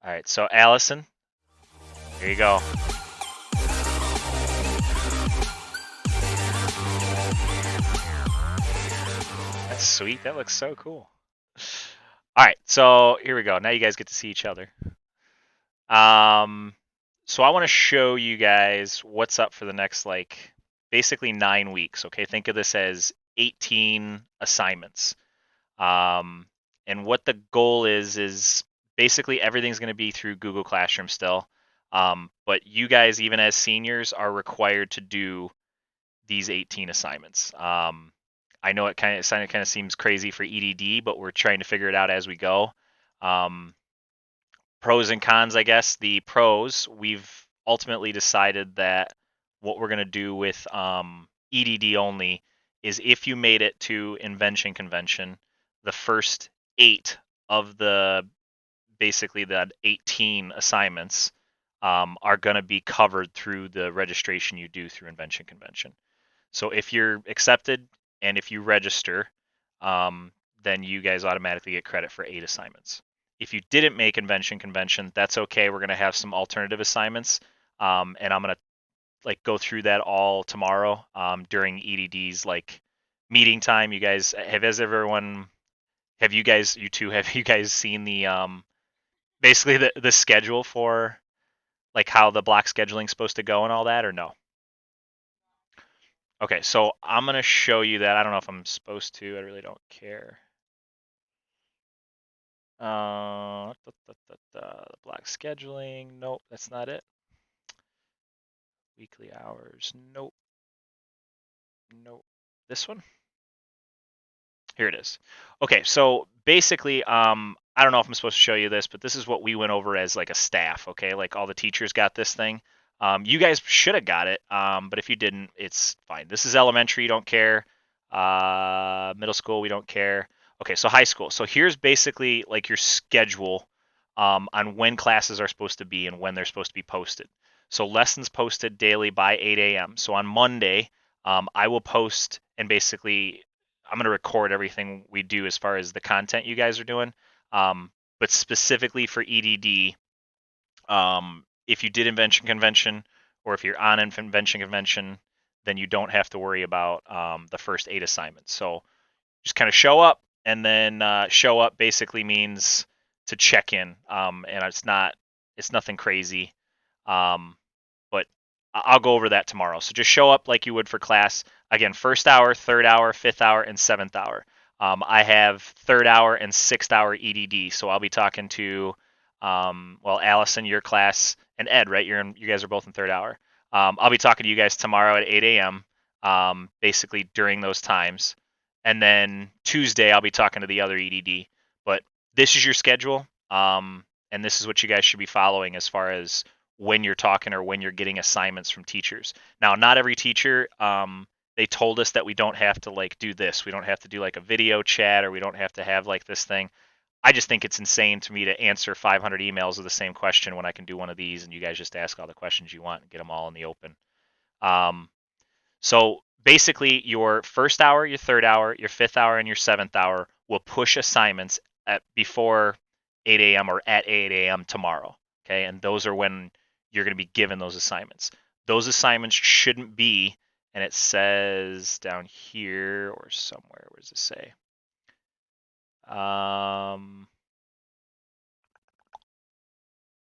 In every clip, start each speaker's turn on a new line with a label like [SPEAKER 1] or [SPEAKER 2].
[SPEAKER 1] All right, so Allison, here you go. That's sweet. That looks so cool. All right, so here we go. Now you guys get to see each other. Um, so I want to show you guys what's up for the next basically 9 weeks. Okay, think of this as 18 assignments. Um, and what the goal is basically everything's going to be through Google Classroom still. But you guys, even as seniors, are required to do these 18 assignments. I know it kind of seems crazy for EDD, but we're trying to figure it out as we go. Um, Pros and cons, I guess. The pros, we've ultimately decided that what we're going to do with EDD only is if you made it to Invention Convention, the first 8 of the basically the 18 assignments are going to be covered through the registration you do through Invention Convention. So if you're accepted and if you register, then you guys automatically get credit for 8 assignments. If you didn't make Invention Convention, that's okay. We're going to have some alternative assignments, and I'm going to go through that all tomorrow during EDD's meeting time. You guys have you guys you two have you guys seen the basically the schedule for how the block scheduling is supposed to go and all that, or no? Okay, so I'm gonna show you that. I don't know if I'm supposed to. I really don't care. The block scheduling. Nope, that's not it. Weekly hours. Nope. Nope. This one. Here it is. Okay, so basically, I don't know if I'm supposed to show you this, but this is what we went over as like a staff. Okay, like all the teachers got this thing. You guys should have got it, but if you didn't, it's fine. This is elementary, you don't care. Middle school, we don't care. Okay, so high school. So here's basically like your schedule on when classes are supposed to be and when they're supposed to be posted. So lessons posted daily by 8 a.m. So on Monday, I will post and basically I'm going to record everything we do as far as the content you guys are doing. But specifically for EDD, if you did Invention Convention or if you're on Invention Convention, then you don't have to worry about the first 8 assignments. So just kind of show up, and then show up basically means to check in, and it's nothing crazy. Um, but I'll go over that tomorrow. So just show up like you would for class. Again, first hour, third hour, fifth hour, and seventh hour. I have third hour and sixth hour EDD, so I'll be talking to, Allison, your class, and Ed, right? You guys are both in third hour. I'll be talking to you guys tomorrow at 8 a.m. Basically during those times, and then Tuesday I'll be talking to the other EDD. But this is your schedule, and this is what you guys should be following as far as when you're talking or when you're getting assignments from teachers. Now, not every teacher, they told us that we don't have to do this. We don't have to do like a video chat, or we don't have to have like this thing. I just think it's insane to me to answer 500 emails of the same question when I can do one of these and you guys just ask all the questions you want and get them all in the open. Um, so basically, your first hour, your third hour, your fifth hour, and your seventh hour will push assignments at before 8 a.m. or at 8 a.m. tomorrow. Okay, and those are when you're going to be given those assignments. Those assignments shouldn't be, and it says down here or somewhere. Where does it say? Um,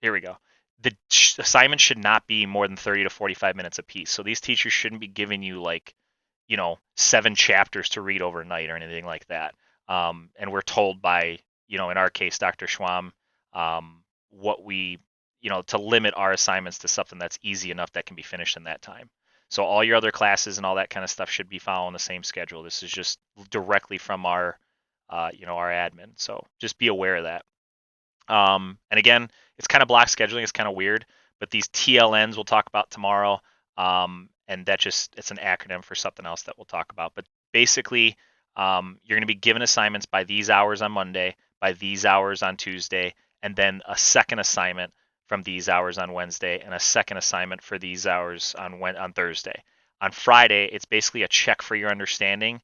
[SPEAKER 1] Here we go. The assignment should not be more than 30 to 45 minutes a piece. So these teachers shouldn't be giving you 7 chapters to read overnight or anything like that. And we're told by, in our case, Dr. Schwam, what we, to limit our assignments to something that's easy enough that can be finished in that time. So all your other classes and all that kind of stuff should be following the same schedule. This is just directly from our, our admin. So just be aware of that. And again, it's kind of block scheduling. It's kind of weird, but these TLNs we'll talk about tomorrow. And it's an acronym for something else that we'll talk about. But basically, you're going to be given assignments by these hours on Monday, by these hours on Tuesday, and then a second assignment from these hours on Wednesday, and a second assignment for these hours on Thursday. On Friday, it's basically a check for your understanding.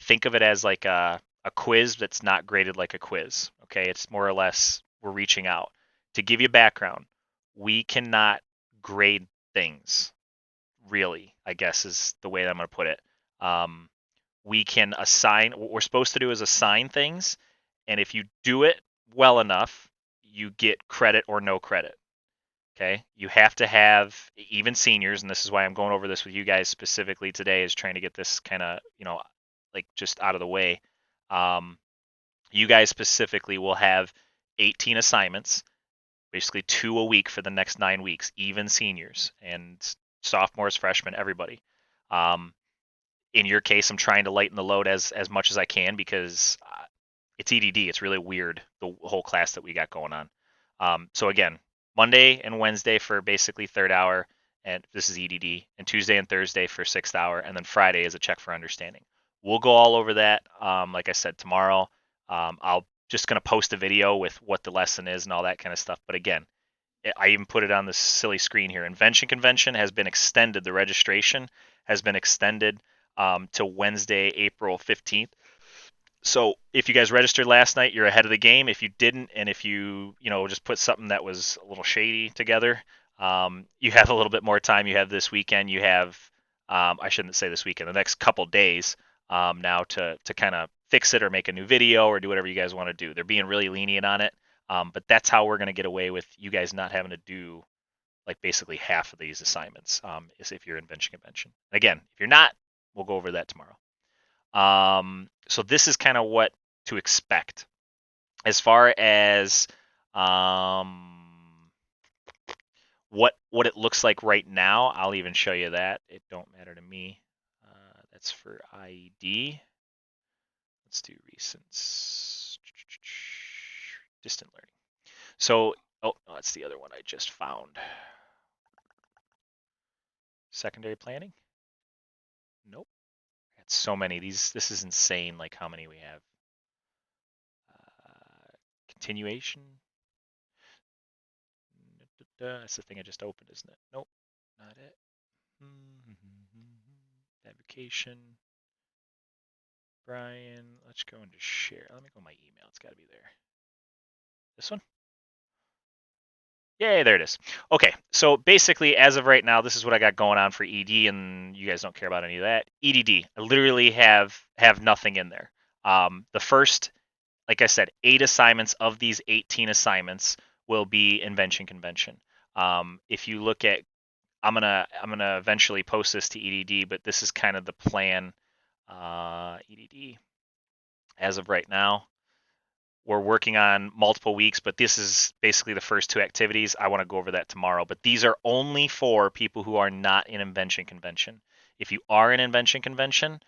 [SPEAKER 1] Think of it as like a quiz that's not graded like a quiz. Okay, it's more or less we're reaching out. to give you background, we cannot grade things, really, I guess is the way that I'm going to put it. We can assign, what we're supposed to do is assign things, and if you do it well enough, you get credit or no credit. Okay, you have to have, even seniors, and this is why I'm going over this with you guys specifically today, is trying to get this kind of, like just out of the way. You guys specifically will have 18 assignments, basically 2 a week for the next 9 weeks, even seniors and sophomores, freshmen, everybody. In your case, I'm trying to lighten the load as much as I can because it's EDD. It's really weird, the whole class that we got going on. So again, Monday and Wednesday for basically third hour, and this is EDD, and Tuesday and Thursday for sixth hour, and then Friday is a check for understanding. We'll go all over that. Like I said, tomorrow, I'll just going to post a video with what the lesson is and all that kind of stuff. But again, I even put it on this silly screen here. Invention Convention has been extended. The registration has been extended to Wednesday, April 15th. So if you guys registered last night, you're ahead of the game. If you didn't, and if you just put something that was a little shady together, you have a little bit more time. You have this weekend. You have I shouldn't say this weekend. The next couple days now to kind of fix it or make a new video or do whatever you guys want to do. They're being really lenient on it, but that's how we're going to get away with you guys not having to do like basically half of these assignments. Is if you're Invention Convention. Again, if you're not, we'll go over that tomorrow. So this is kind of what to expect as far as what it looks like right now. I'll even show you that. It don't matter to me. That's for IED. Let's do recents. Distant learning. So, oh, no, that's the other one I just found. Secondary planning? Nope. Got so many. This is insane, like how many we have. Continuation. That's the thing I just opened, isn't it? Nope, not it. Fabrication. Brian, let's go into share. Let me go my email. It's got to be there. This one? Yay, there it is. Okay, so basically, as of right now, this is what I got going on for ED, and you guys don't care about any of that. EDD, I literally have nothing in there. The first, like I said, 8 assignments of these 18 assignments will be Invention Convention. If you look at, I'm gonna eventually post this to EDD, but this is kind of the plan. EDD, as of right now, we're working on multiple weeks, but this is basically the first 2 activities. I want to go over that tomorrow, but these are only for people who are not in Invention Convention. If you are in Invention Convention,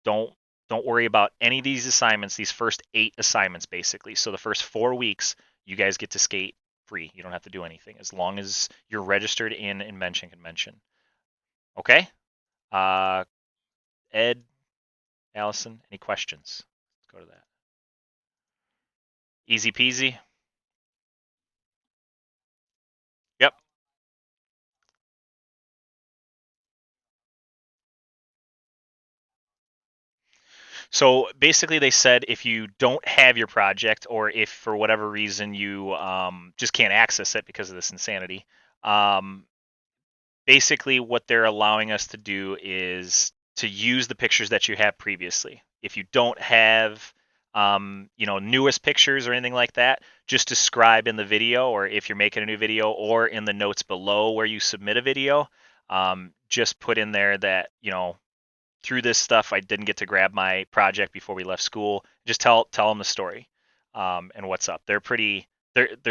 [SPEAKER 1] don't worry about any of these assignments, these first 8 assignments basically. So the first 4 weeks, you guys get to skate free. You don't have to do anything as long as you're registered in Invention Convention. Okay? Ed, Allison, any questions? Let's go to that. Easy peasy. Yep. So basically, they said if you don't have your project, or if for whatever reason you just can't access it because of this insanity, basically what they're allowing us to do is to use the pictures that you have previously. If you don't have newest pictures or anything like that, just describe in the video, or if you're making a new video, or in the notes below where you submit a video, just put in there that through this stuff I didn't get to grab my project before we left school. Just tell them the story and what's up. They're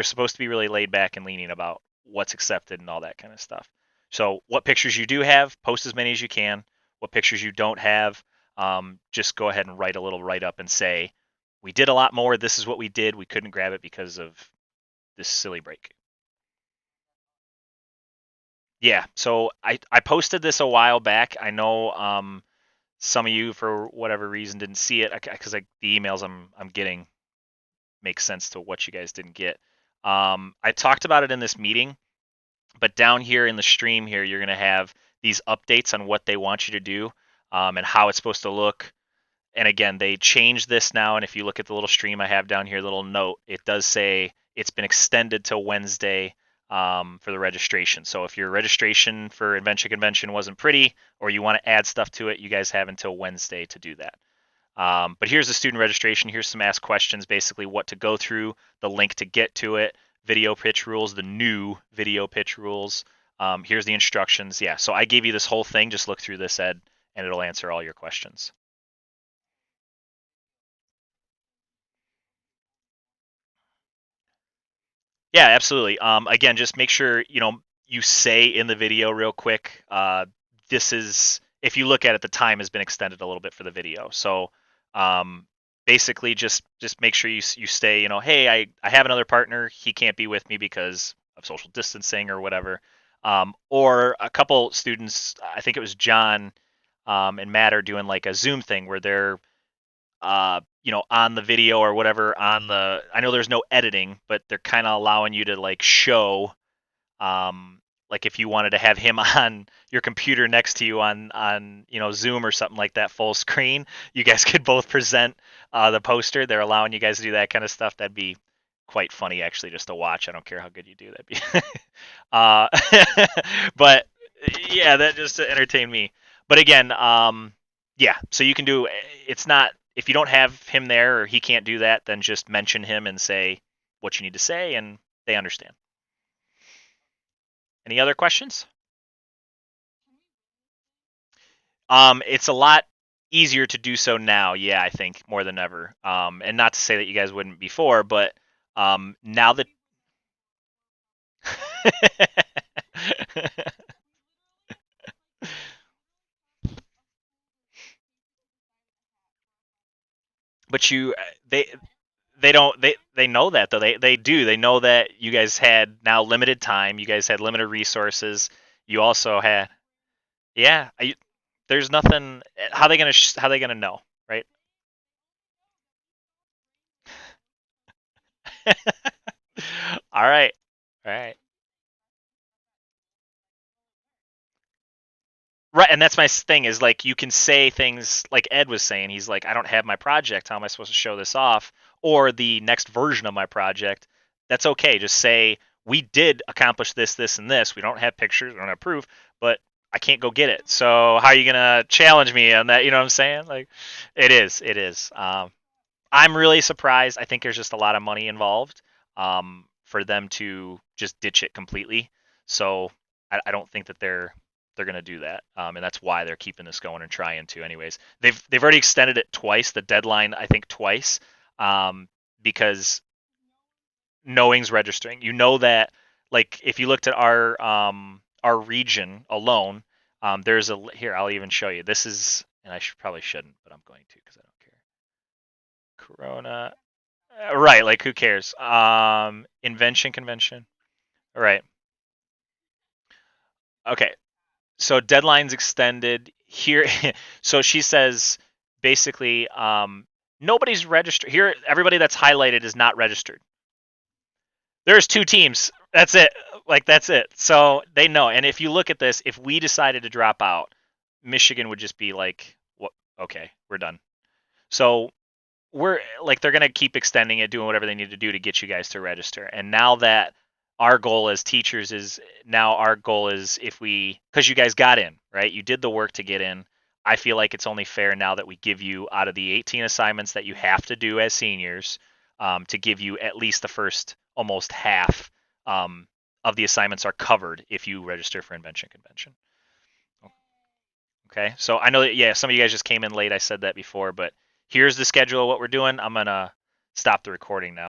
[SPEAKER 1] supposed to be really laid back and lenient about what's accepted and all that kind of stuff. So what pictures you do have, post as many as you can. What pictures you don't have, just go ahead and write a little write up and say, we did a lot more. This is what we did. We couldn't grab it because of this silly break. Yeah. So I posted this a while back. I know some of you, for whatever reason, didn't see it because the emails I'm getting make sense to what you guys didn't get. I talked about it in this meeting, but down here in the stream here, you're going to have these updates on what they want you to do and how it's supposed to look. And again, they changed this now. And if you look at the little stream I have down here, little note, it does say it's been extended till Wednesday for the registration. So if your registration for Invention Convention wasn't pretty, or you want to add stuff to it, you guys have until Wednesday to do that. But here's the student registration. Here's some ask questions, basically what to go through, the link to get to it, video pitch rules, the new video pitch rules. Here's the instructions. Yeah, so I gave you this whole thing. Just look through this, Ed, and it'll answer all your questions. Yeah, absolutely. Again, just make sure you say in the video real quick. This is, if you look at it, the time has been extended a little bit for the video. So um, basically, just make sure you stay. Hey, I have another partner. He can't be with me because of social distancing or whatever. Or a couple students, I think it was John and Matt are doing like a Zoom thing where they're on the video or whatever I know there's no editing, but they're kind of allowing you to like show, like if you wanted to have him on your computer next to you on Zoom or something like that full screen, you guys could both present the poster. They're allowing you guys to do that kind of stuff. That'd be quite funny actually just to watch. I don't care how good you do. That'd be uh, but yeah, that just to entertain me. But again, yeah, so you can do, it's not, if you don't have him there or he can't do that, then just mention him and say what you need to say, and they understand. Any other questions? It's a lot easier to do so now, yeah, I think more than ever. And not to say that you guys wouldn't before, but now that but they don't they know that though. They do. They know that you guys had now limited time, you guys had limited resources. You also had, yeah, there's nothing. How they gonna know, right? All right, all right. Right, and that's my thing is like you can say things like Ed was saying. He's like, I don't have my project. How am I supposed to show this off? Or the next version of my project. That's okay. Just say we did accomplish this, this, and this. We don't have pictures, we don't have proof, but I can't go get it. So how are you gonna challenge me on that? You know what I'm saying? Like, it is, it is. I'm really surprised. I think there's just a lot of money involved for them to just ditch it completely. So I don't think that they're going to do that, and that's why they're keeping this going and trying to. Anyways, they've already extended it twice. The deadline, I think, twice, because knowing's registering. You know that, like if you looked at our region alone, there's a here. I'll even show you. This is, and I probably shouldn't, but I'm going to because I don't care. Corona. Right, like who cares? Invention convention. Right. Okay. So deadline's extended here. So she says basically, nobody's registered here. Everybody that's highlighted is not registered. There's two teams. That's it. Like that's it. So they know. And if you look at this, if we decided to drop out, Michigan would just be like, "What? Okay, we're done." So we're like they're gonna keep extending it, doing whatever they need to do to get you guys to register. And now that our goal as teachers is now our goal is if we because you guys got in, right? You did the work to get in. I feel like it's only fair now that we give you out of the 18 assignments that you have to do as seniors, to give you at least the first almost half of the assignments are covered if you register for Invention Convention. Okay, so I know that yeah, some of you guys just came in late. I said that before, but here's the schedule of what we're doing. I'm gonna stop the recording now.